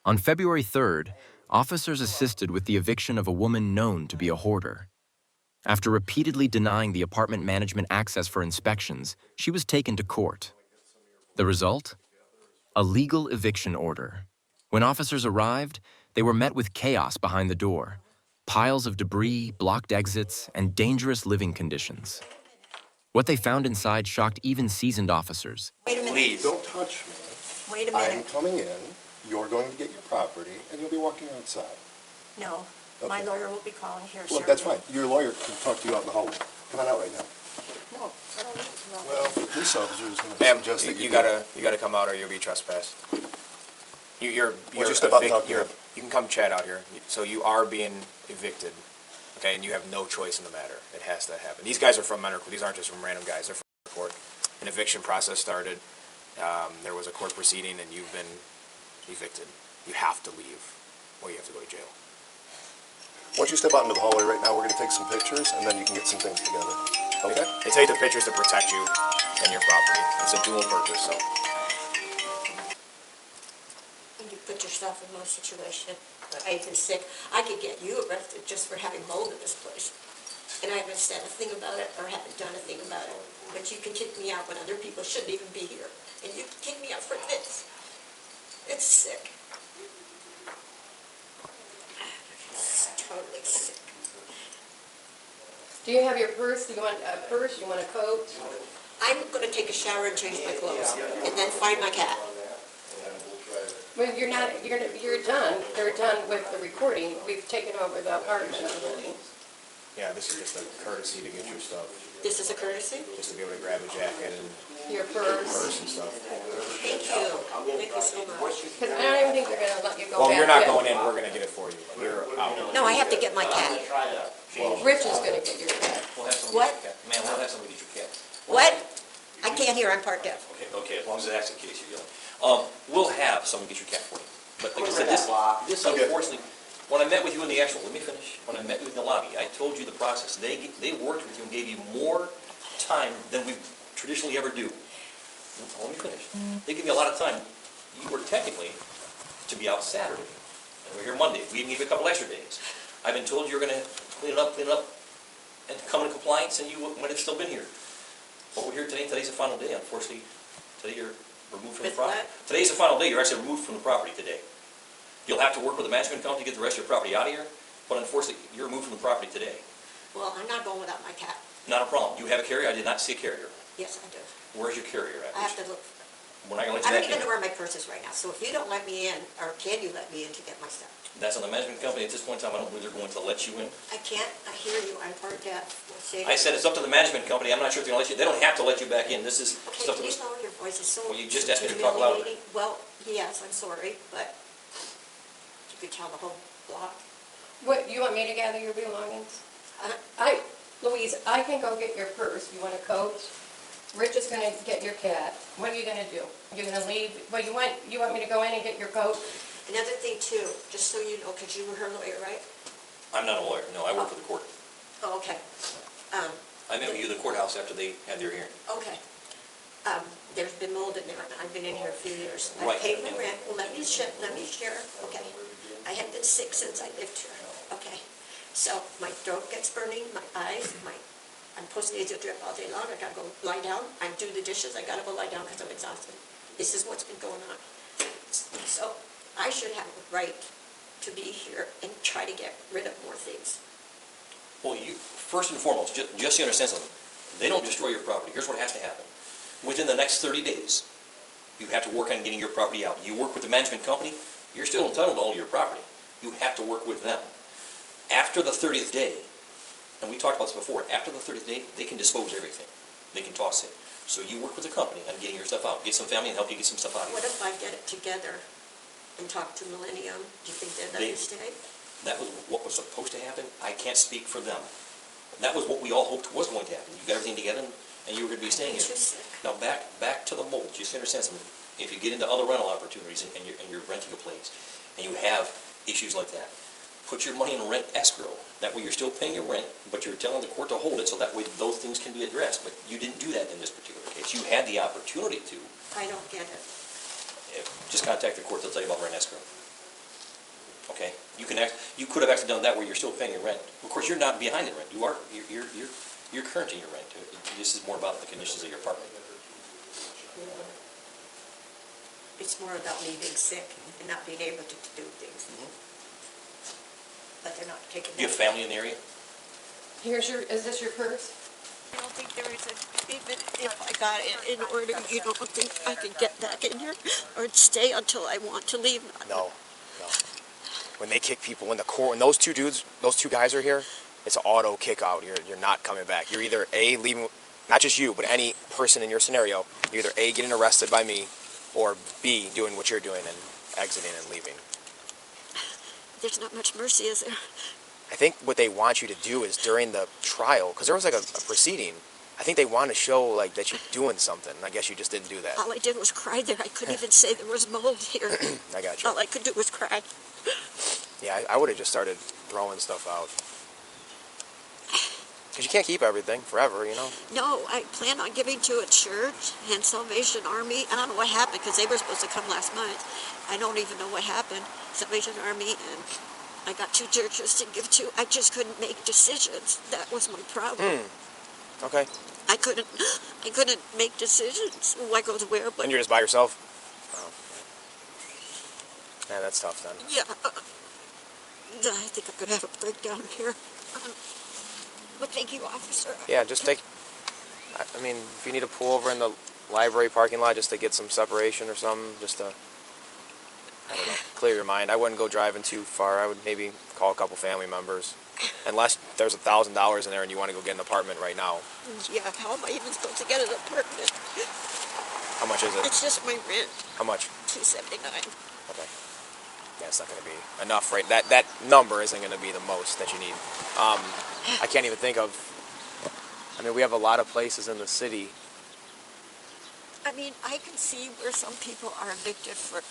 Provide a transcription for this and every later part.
On February 3rd, officers assisted with the eviction of a woman known to be a hoarder. After repeatedly denying the apartment management access for inspections, she was taken to court. The result? A legal eviction order. When officers arrived, they were met with chaos behind the door. Piles of debris, blocked exits, and dangerous living conditions. What they found inside shocked even seasoned officers. Wait a minute. Please. Don't touch me. Wait a I'm minute. coming in, you're going to get your property, and you'll be walking outside. No, my Okay. lawyer will be calling here Look, shortly. that's fine. Your lawyer can talk to you out in the hallway. Come on out right now. No, I don't need to know. Well, the police officer is going to Ma'am, suggest that you do gotta come out or you'll be trespassed. You're you step out and talk to you're, him? you can come chat out here. So you are being evicted, okay, and you have no choice in the matter. It has to happen. These guys are from Menor. These aren't just from random guys. They're from court. An eviction process started. There was a court proceeding, and you've been evicted. You have to leave, or you have to go to jail. Why don't you step out into the hallway right now? We're going to take some pictures, and then you can get some things together. Okay? They take the pictures to protect you and your property. It's a dual purpose. So You put yourself in my situation. I've been sick. I could get you arrested just for having mold in this place. And I haven't said a thing about it or haven't done a thing about it. But you can kick me out when other people shouldn't even be here. And you can kick me out for this. It's sick. It's totally sick. Do you have your purse? Do you want a purse? You want a coat? I'm going to take a shower and change my clothes and then find my cat. Well, you're not, you're done. They're done with the recording. We've taken over the apartment already. yeah, this is just a courtesy to get your stuff, This is a courtesy? just to be able to grab a jacket and Your purse. purse and stuff. Thank you. Thank you so much. Because I don't even think they're gonna let you go Well, back you're not in. going in. We're gonna get it for you. You're out. No, I have to get my cat. Rich is gonna get your cat. We'll have somebody What? get your cat. Ma'am, we'll have somebody get your cat. What? I can't hear, I'm part deaf. Okay, as long as that's the case, you're yelling. We'll have someone get your cat for you. But like I said, this unfortunately, when I met with you in the actual, let me finish. When I met with you in the lobby, I told you the process. They worked with you and gave you more time than we traditionally ever do. Let me finish. They give you a lot of time. You were technically to be out Saturday, and we're here Monday. We even gave you a couple extra days. I've been told you're gonna clean it up, and come into compliance, and you might have still been here. But we're here today. Today's the final day. Unfortunately, today you're removed from the With property. what? Today's the final day. You're actually removed from the property today. You'll have to work with the management company to get the rest of your property out of here, but unfortunately, you're removed from the property today. Well, I'm not going without my cat. Not a problem. You have a carrier? I did not see a carrier. Yes, I do. Where's your carrier at? I have to look. We're not gonna let I you don't back even know in. where my purse is right now, so if you don't let me in, or can you let me in to get my stuff? That's on the management company. At this point in time, I don't believe they're going to let you in. I can't, I hear you, I'm part deaf. I said it's up to the management company. I'm not sure if they're gonna let you. They don't have to let you back in. This is Okay, stuff that please was. lower your voice, it's so Well, you just asked me to talk louder. humiliating. Well, yes, I'm sorry, but you could tell the whole block. What, you want me to gather your belongings? Louise, I can go get your purse. You want a coat? Rich is gonna get your cat. What are you gonna do? You're gonna leave, well, you want me to go in and get your coat? Another thing too, just so you know, because you were her lawyer, right? I'm not a lawyer. No, I work for the court. Oh, okay. I met with you in the courthouse after they had their hearing. Okay. There's been mold in there, and I've been in here a few years. I Right. paid my rent, well, let me share, okay. I have been sick since I lived here, okay. So my throat gets burning, my eyes, I'm post-nasal drip all day long, I gotta go lie down. I do the dishes, I gotta go lie down because I'm exhausted. This is what's been going on. So I should have a right to be here and try to get rid of more things. Well, you, first and foremost, just so you understand something, they don't destroy your property. Here's what has to happen. Within the next 30 days, you have to work on getting your property out. You work with the management company, you're still entitled to all your property. You have to work with them. After the 30th day, and we talked about this before, after the 30th day, they can dispose of everything. They can toss it. So you work with the company on getting your stuff out. Get some family and help you get some stuff out of What here. if I get it together and talk to Millennium? Do you think they'd let me stay? That was what was supposed to happen. I can't speak for them. That was what we all hoped was going to happen. You got everything together, and you were going to be staying I'm here. too sick. Now back to the mold. Just understand something. If you get into other rental opportunities and you're renting a place, and you have issues like that, put your money in rent escrow. That way you're still paying your rent, but you're telling the court to hold it, so that way those things can be addressed. But you didn't do that in this particular case. You had the opportunity to. I don't get it. Just contact the court. They'll tell you about rent escrow. You could have actually done that where you're still paying your rent. Of course, you're not behind the rent. You're current in your rent. This is more about the conditions of your apartment. It's more about me being sick and not being able to do things. But they're not taking Do you have that. family in the area? Is this your purse? I don't think there is even if I got it in order, you don't think I could get back in here or stay until I want to leave? No. When they kick people, when those two guys are here, it's an auto kick out. You're not coming back. You're either A, leaving, not just you, but any person in your scenario, you're either A, getting arrested by me, or B, doing what you're doing and exiting and leaving. There's not much mercy, is there? I think what they want you to do is during the trial, because there was like a proceeding, I think they want to show like that you're doing something. I guess you just didn't do that. All I did was cry there. I couldn't even say there was mold here. I got you. All I could do was cry. Yeah, I would have just started throwing stuff out. Because you can't keep everything forever, you know? No, I plan on giving to a church and Salvation Army. I don't know what happened because they were supposed to come last month. I don't even know what happened. Salvation Army, and I got 2 churches to give to. I just couldn't make decisions. That was my problem. Okay. I couldn't make decisions. What goes where? But And you're just by yourself? Oh. Yeah, that's tough then. yeah, I think I'm gonna have a breakdown here. But thank you, officer. Yeah, just take... I mean, if you need to pull over in the library parking lot just to get some separation or something, just to... I don't know, clear your mind. I wouldn't go driving too far. I would maybe call a couple family members. Unless there's $1,000 in there and you want to go get an apartment right now. Yeah, how am I even supposed to get an apartment? How much is it? It's just my rent, How much? $279. Okay. Yeah, it's not going to be enough, right? That number isn't going to be the most that you need. I can't even think of... I mean, we have a lot of places in the city. I mean, I can see where some people are evicted for,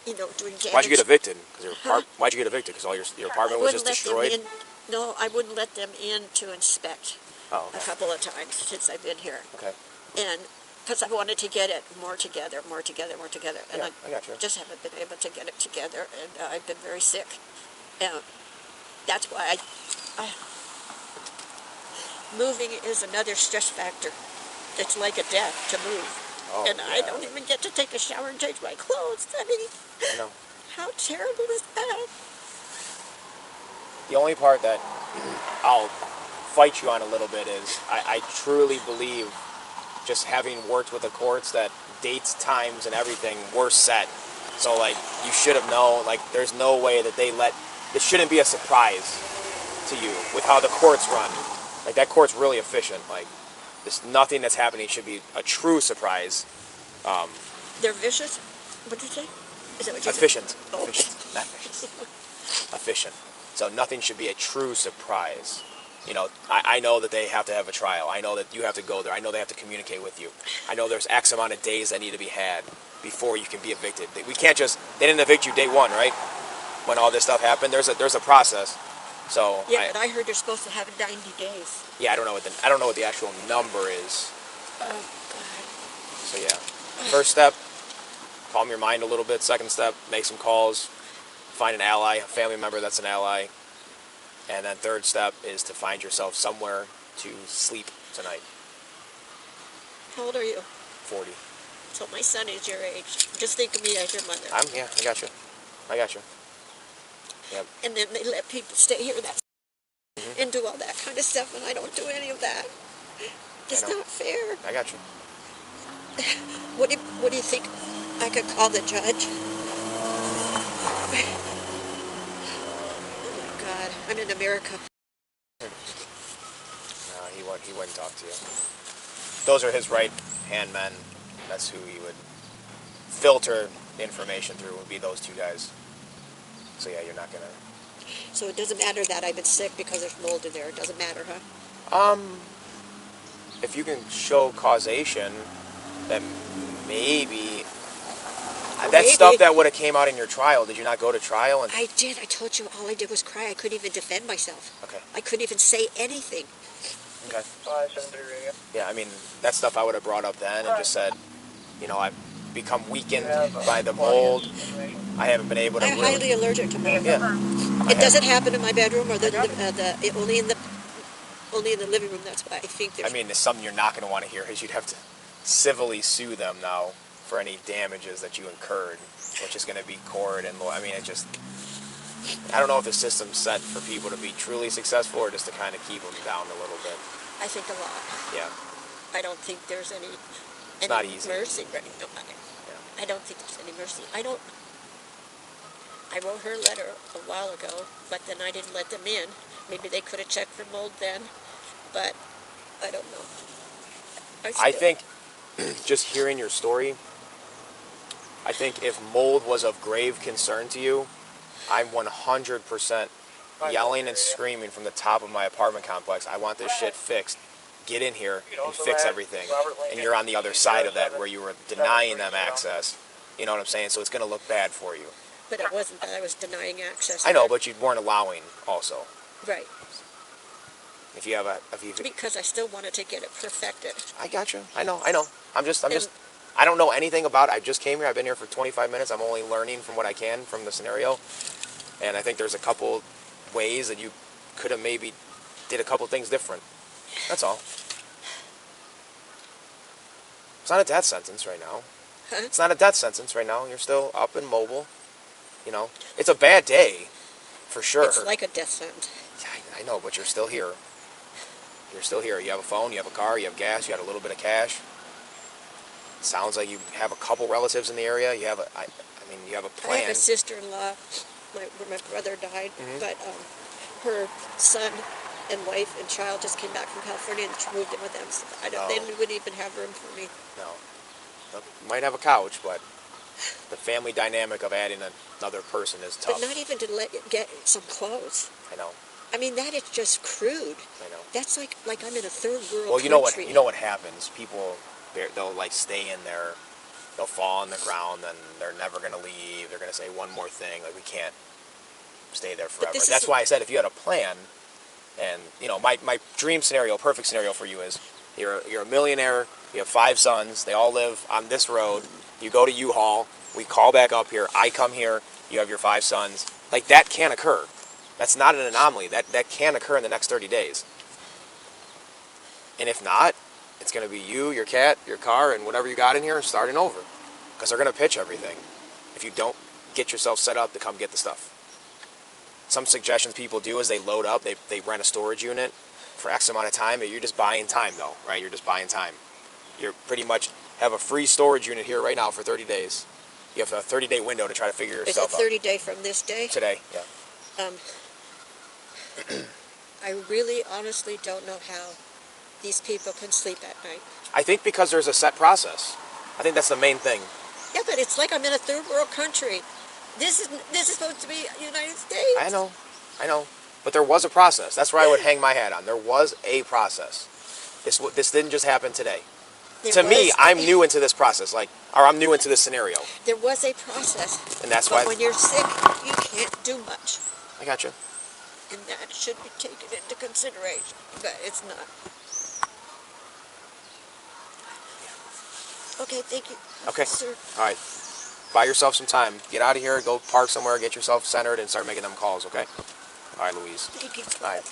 doing damage. Why'd you get evicted? Why'd you get evicted? Because all your apartment was just destroyed? No, I wouldn't let them in to inspect Oh, a okay. couple of times since I've been here. Okay. And because I wanted to get it more together. And Yeah, I got you. just haven't been able to get it together. And I've been very sick. And that's why moving is another stress factor. It's like a death to move. Oh, And I yeah. don't even get to take a shower and change my clothes. I mean, I know. how terrible is that? The only part that I'll fight you on a little bit is I truly believe, just having worked with the courts, that dates, times, and everything were set. So, like, you should have known, like, there's no way that it shouldn't be a surprise to you with how the courts run. Like, that court's really efficient. Like, nothing that's happening should be a true surprise. They're vicious? What did you say? Is that what you said? Efficient. Oh. Efficient. Not vicious. Efficient. So nothing should be a true surprise. I know that they have to have a trial. I know that you have to go there. I know they have to communicate with you. I know there's X amount of days that need to be had before you can be evicted. We can't just, they didn't evict you day one, right? When all this stuff happened, there's a process. So Yeah, but I heard they're supposed to have it 90 days. yeah, I don't know what the actual number is. Oh, God. So yeah, first step, calm your mind a little bit. Second step, make some calls, find an ally, a family member that's an ally. And then third step is to find yourself somewhere to sleep tonight. How old are you? 40. So my son is your age. Just think of me as your mother. Yeah, I got you. Yep. And then they let people stay here and do all that kind of stuff, and I don't do any of that. It's I know. not fair. I got you. What do you think? I could call the judge? Oh, my God. I'm in America. No, he wouldn't talk to you. Those are his right-hand men. That's who he would filter the information through, would be those two guys. So yeah, you're not gonna... So it doesn't matter that I've been sick because there's mold in there. It doesn't matter, huh? If you can show causation, then maybe... That Maybe. stuff that would have came out in your trial, did you not go to trial? And I did. I told you all I did was cry. I couldn't even defend myself. Okay. I couldn't even say anything. Okay. Yeah, I mean, that stuff I would have brought up then and just said, become weakened by the mold. I haven't been able to I'm really. highly allergic to mold. Yeah. It doesn't happen in my bedroom or only in the living room. That's why I think I there's. mean, it's something you're not going to want to hear is you'd have to civilly sue them now for any damages that you incurred, which is going to be court and I mean, I don't know if the system's set for people to be truly successful or just to kind of keep them down a little bit. I think a lot. Yeah. I don't think there's any not easy. mercy. Right? No, I don't think there's any mercy. I wrote her a letter a while ago, but then I didn't let them in. Maybe they could have checked for mold then, but I don't know. I think just hearing your story, I think if mold was of grave concern to you, I'm 100% yelling and screaming from the top of my apartment complex, I want this shit fixed. Get in here and fix everything. And you're on the other side of that where you were denying them access. You know what I'm saying? So it's going to look bad for you. But it wasn't that I was denying access. I know, but you weren't allowing also. Right. If you have Because I still wanted to get it perfected. I got you. I know. I don't know anything about it. I just came here. I've been here for 25 minutes. I'm only learning from what I can from the scenario. And I think there's a couple ways that you could have maybe did a couple things different. That's all. It's not a death sentence right now. Huh? It's not a death sentence right now. You're still up and mobile. You know, it's a bad day, for sure. It's like a death sentence. Yeah, I know, but you're still here. You're still here. You have a phone, you have a car, you have gas, you got a little bit of cash. Sounds like you have a couple relatives in the area. You have you have a plan. I have a sister-in-law where my brother died, but her son and wife and child just came back from California and she moved in with them. So they wouldn't even have room for me. No. You might have a couch, but the family dynamic of adding another person is tough. But not even to get some clothes. I know. I mean, that is just crude. I know. That's like I'm in a third world Well, country. you know what happens. People, they'll like stay in there. They'll fall on the ground, and they're never going to leave. They're going to say one more thing, like we can't stay there forever. That's why I said if you had a plan, and you know, my dream scenario, perfect scenario for you is you're a millionaire. You have 5 sons. They all live on this road. You go to U-Haul. We call back up here. I come here. You have your 5 sons. Like that can occur. That's not an anomaly. That can occur in the next 30 days. And if not, it's going to be you, your cat, your car, and whatever you got in here starting over. Because they're going to pitch everything if you don't get yourself set up to come get the stuff. Some suggestions people do is they load up, they rent a storage unit for X amount of time, but you're just buying time though, right? You're just buying time. You're pretty much have a free storage unit here right now for 30 days. You have a 30-day window to try to figure yourself out. Is it 30 day from this day? Today, yeah. I really honestly don't know how these people can sleep at night. I think because there's a set process. I think that's the main thing. Yeah, but it's like I'm in a third world country. This is supposed to be United States. I know. But there was a process. That's where I would hang my hat on. There was a process. This didn't just happen today. To me, I'm new into this process, or I'm new into this scenario. There was a process. And that's but why. when you're sick, you can't do much. I got you. And that should be taken into consideration, but it's not. Okay, thank you. Okay. Sir. All right. Buy yourself some time. Get out of here. Go park somewhere. Get yourself centered and start making them calls, okay? All right, Louise. Thank you. All right.